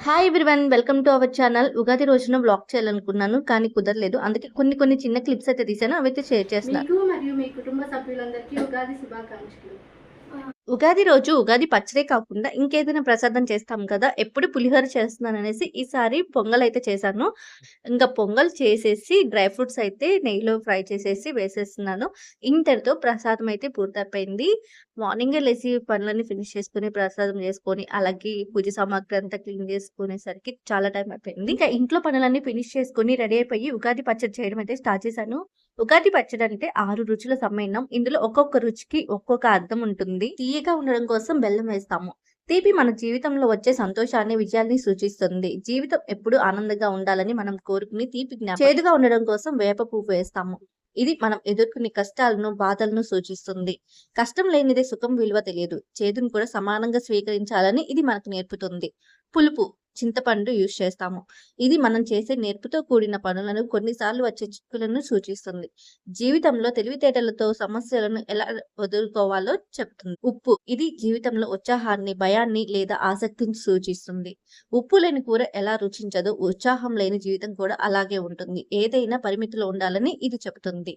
Hi everyone welcome to our channel. Ugadi రోజున vlog చేయాలనుకున్నాను కానీ కుదరలేదు. అందుకే కొన్ని చిన్న క్లిప్స్ అయితే తీసాను, అవైతే షేర్ చేస్తున్నాను. మీకు మరియు మీ కుటుంబ సభ్యులందరికీ ఉగాది శుభాకాంక్షలు. ఉగాది రోజు ఉగాది పచ్చడే కాకుండా ఇంకేదైనా ప్రసాదం చేస్తాం కదా, ఎప్పుడు పులిహోర చేస్తున్నాను అనేసి ఈసారి పొంగల్ అయితే చేశాను. ఇంకా పొంగల్ చేసేసి డ్రై ఫ్రూట్స్ అయితే నెయ్యిలో ఫ్రై చేసేసి వేసేస్తున్నాను. ఇంతటితో ప్రసాదం అయితే పూర్తయిపోయింది. మార్నింగే లేచి పనులన్నీ ఫినిష్ చేసుకుని ప్రసాదం చేసుకొని అలాగే పూజ సామాగ్రి అంతా క్లీన్ చేసుకునేసరికి చాలా టైం అయిపోయింది. ఇంకా ఇంట్లో పనులన్నీ ఫినిష్ చేసుకుని రెడీ అయిపోయి ఉగాది పచ్చడి చేయడం అయితే స్టార్ట్ చేశాను. ఉగాది పచ్చడి అంటే 6 రుచుల సమ్మేళనం. ఇందులో ఒక్కొక్క రుచికి ఒక్కొక్క అర్థం ఉంటుంది. తీయగా ఉండడం కోసం బెల్లం వేస్తాము. తీపి మన జీవితంలో వచ్చే సంతోషాన్ని, విజయాన్ని సూచిస్తుంది. జీవితం ఎప్పుడు ఆనందంగా ఉండాలని మనం కోరుకుని తీపి జ్ఞాపకం. చేదుగా ఉండడం కోసం వేప పువ్వు వేస్తాము. ఇది మనం ఎదుర్కొనే కష్టాలను, బాధలను సూచిస్తుంది. కష్టం లేనిదే సుఖం విలువ తెలియదు. చేదును కూడా సమానంగా స్వీకరించాలని ఇది మనకు నేర్పుతుంది. పులుపు చింతపండు యూజ్ చేస్తాము. ఇది మనం చేసే నేర్పుతో కూడిన పనులను, కొన్నిసార్లు వచ్చే చిక్కులను సూచిస్తుంది. జీవితంలో తెలివితేటలతో సమస్యలను ఎలా ఎదుర్కోవాలో చెప్తుంది. ఉప్పు ఇది జీవితంలో ఉత్సాహాన్ని, భయాన్ని లేదా ఆసక్తిని సూచిస్తుంది. ఉప్పు లేని కూర ఎలా రుచించదో ఉత్సాహం లేని జీవితం కూడా అలాగే ఉంటుంది. ఏదైనా పరిమితిలో ఉండాలని ఇది చెబుతుంది.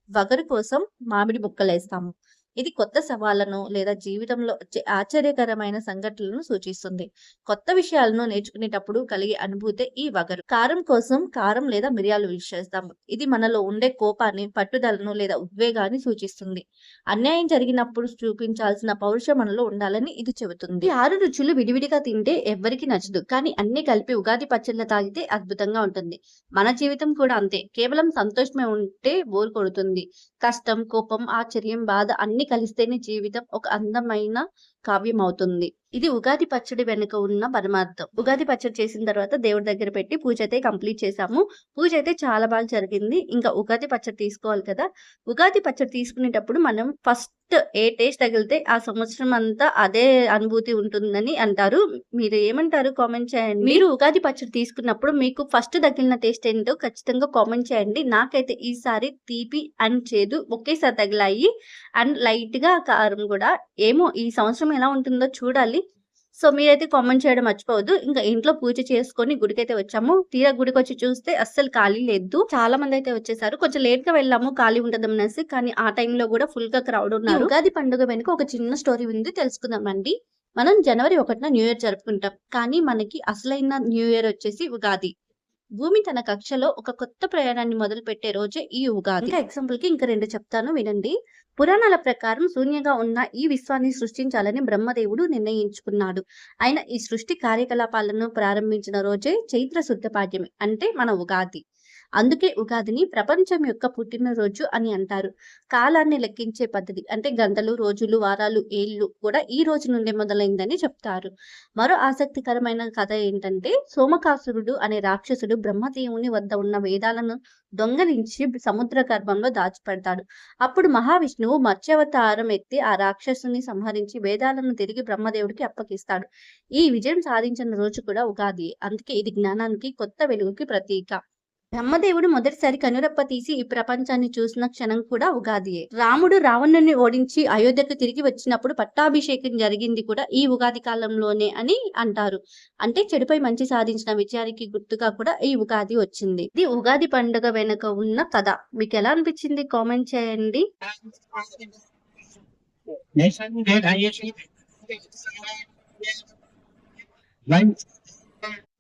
వగరు కోసం మామిడి ముక్కలేస్తాము. ఇది కొత్త సవాళ్లను లేదా జీవితంలో వచ్చే ఆశ్చర్యకరమైన సంఘటనలను సూచిస్తుంది. కొత్త విషయాలను నేర్చుకునేటప్పుడు కలిగే అనుభూతే ఈ వగరు. కారం కోసం కారం లేదా మిరియాలు యూజ్ చేస్తాము. ఇది మనలో ఉండే కోపాన్ని, పట్టుదలను లేదా ఉద్వేగాన్ని సూచిస్తుంది. అన్యాయం జరిగినప్పుడు చూపించాల్సిన పౌరుషం మనలో ఉండాలని ఇది చెబుతుంది. ఈ 6 రుచులు విడివిడిగా తింటే ఎవ్వరికి నచ్చదు, కానీ అన్ని కలిపి ఉగాది పచ్చళ్ళ తాగితే అద్భుతంగా ఉంటుంది. మన జీవితం కూడా అంతే. కేవలం సంతోషమే ఉంటే బోర్ కొడుతుంది. కష్టం, కోపం, ఆశ్చర్యం, బాధ అన్ని కలిస్తేనే జీవితం ఒక అందమైన కావ్యం అవుతుంది. ఇది ఉగాది పచ్చడి వెనుక ఉన్న పరమార్థం. ఉగాది పచ్చడి చేసిన తర్వాత దేవుడి దగ్గర పెట్టి పూజ అయితే కంప్లీట్ చేసాము. పూజ అయితే చాలా బాగా జరిగింది. ఇంకా ఉగాది పచ్చడి తీసుకోవాలి కదా. ఉగాది పచ్చడి తీసుకునేటప్పుడు మనం ఫస్ట్ ఏ టేస్ట్ తగిలితే ఆ సంవత్సరం అంతా అదే అనుభూతి ఉంటుందని అంటారు. మీరు ఏమంటారు కామెంట్ చేయండి. మీరు ఉగాది పచ్చడి తీసుకున్నప్పుడు మీకు ఫస్ట్ తగిలిన టేస్ట్ ఏంటో ఖచ్చితంగా కామెంట్ చేయండి. నాకైతే ఈసారి తీపి అండ్ చేదు ఒకేసారి తగిలాయి. అండ్ లైట్ గా కారం కూడా. ఏమో ఈ సంవత్సరం ఎలా ఉంటుందో చూడాలి. సో మీరైతే కామెంట్ చేయడం మర్చిపోవద్దు. ఇంకా ఇంట్లో పూజ చేసుకొని గుడికైతే వచ్చాము. తీరా గుడికి వచ్చి చూస్తే అస్సలు ఖాళీ లేదు. చాలా మంది అయితే వచ్చేసారు. కొంచెం లేట్ గా వెళ్ళాము ఖాళీ ఉంటదనేసి, కానీ ఆ టైంలో కూడా ఫుల్ గా క్రౌడ్ ఉన్నారు. ఉగాది పండుగ వెనుక ఒక చిన్న స్టోరీ ఉంది, తెలుసుకుందామండి. మనం జనవరి 1న న్యూ ఇయర్ జరుపుకుంటాం, కానీ మనకి అసలైన న్యూ ఇయర్ వచ్చేసి ఉగాది. భూమి తన కక్షలో ఒక కొత్త ప్రయాణాన్ని మొదలు పెట్టే రోజే ఈ ఉగాది. ఇంకా ఎగ్జాంపుల్ కి ఇంకా 2 చెప్తాను వినండి. పురాణాల ప్రకారం శూన్యంగా ఉన్న ఈ విశ్వాన్ని సృష్టించాలని బ్రహ్మదేవుడు నిర్ణయించుకున్నాడు. ఆయన ఈ సృష్టి కార్యకలాపాలను ప్రారంభించిన రోజే చైత్ర శుద్ధ పాడ్యమి, అంటే మన ఉగాది. అందుకే ఉగాదిని ప్రపంచం యొక్క పుట్టినరోజు అని అంటారు. కాలాన్ని లెక్కించే పద్ధతి అంటే గంటలు, రోజులు, వారాలు, ఏళ్ళు కూడా ఈ రోజు నుండి మొదలైందని చెప్తారు. మరో ఆసక్తికరమైన కథ ఏంటంటే, సోమకాసురుడు అనే రాక్షసుడు బ్రహ్మదేవుని వద్ద ఉన్న వేదాలను దొంగలించి సముద్ర గర్భంలో దాచిపెడతాడు. అప్పుడు మహావిష్ణువు మత్స్యావతారం ఎత్తి ఆ రాక్షసుని సంహరించి వేదాలను తిరిగి బ్రహ్మదేవుడికి అప్పగిస్తాడు. ఈ విజయం సాధించిన రోజు కూడా ఉగాది. అందుకే ఇది జ్ఞానానికి, కొత్త వెలుగుకి ప్రతీక. బ్రహ్మదేవుడు మొదటిసారి కనురెప్ప తీసి ఈ ప్రపంచాన్ని చూసిన క్షణం కూడా ఉగాదియే. రాముడు రావణుని ఓడించి అయోధ్యకు తిరిగి వచ్చినప్పుడు పట్టాభిషేకం జరిగింది కూడా ఈ ఉగాది కాలంలోనే అని అంటారు. అంటే చెడుపై మంచి సాధించిన విజయానికి గుర్తుగా కూడా ఈ ఉగాది వచ్చింది. ఇది ఉగాది పండుగ వెనుక ఉన్న కథ. మీకు ఎలా అనిపించింది కామెంట్ చేయండి.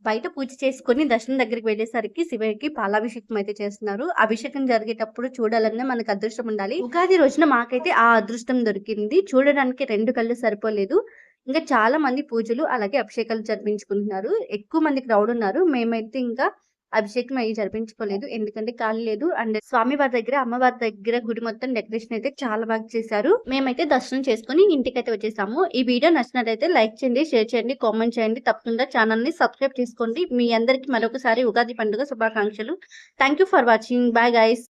బయట పూజ చేసుకుని దర్శనం దగ్గరికి వెళ్ళేసరికి శివయ్యకి పాలాభిషేకం అయితే చేస్తున్నారు. అభిషేకం జరిగేటప్పుడు చూడాలన్నా మనకు అదృష్టం ఉండాలి. ఉగాది రోజున మాకైతే ఆ అదృష్టం దొరికింది. చూడడానికి 2 కళ్ళు సరిపోలేదు. ఇంకా చాలా మంది పూజలు అలాగే అభిషేకాలు జరిపించుకుంటున్నారు. ఎక్కువ మంది క్రౌడ్ ఉన్నారు. మేమైతే ఇంకా అభిషేకం అయ్యి జరిపించుకోలేదు, ఎందుకంటే ఖాళీ లేదు. అండ్ స్వామివారి దగ్గర, అమ్మవారి దగ్గర గుడి మొత్తం డెకరేషన్ అయితే చాలా బాగా చేశారు. మేమైతే దర్శనం చేసుకుని ఇంటికైతే వచ్చేసాము. ఈ వీడియో నచ్చినట్లయితే లైక్ చేయండి, షేర్ చేయండి, కామెంట్ చేయండి. తప్పకుండా ఛానల్ ని సబ్స్క్రైబ్ చేసుకోండి. మీ అందరికి మరొకసారి ఉగాది పండుగ శుభాకాంక్షలు. Thank you for watching. Bye guys.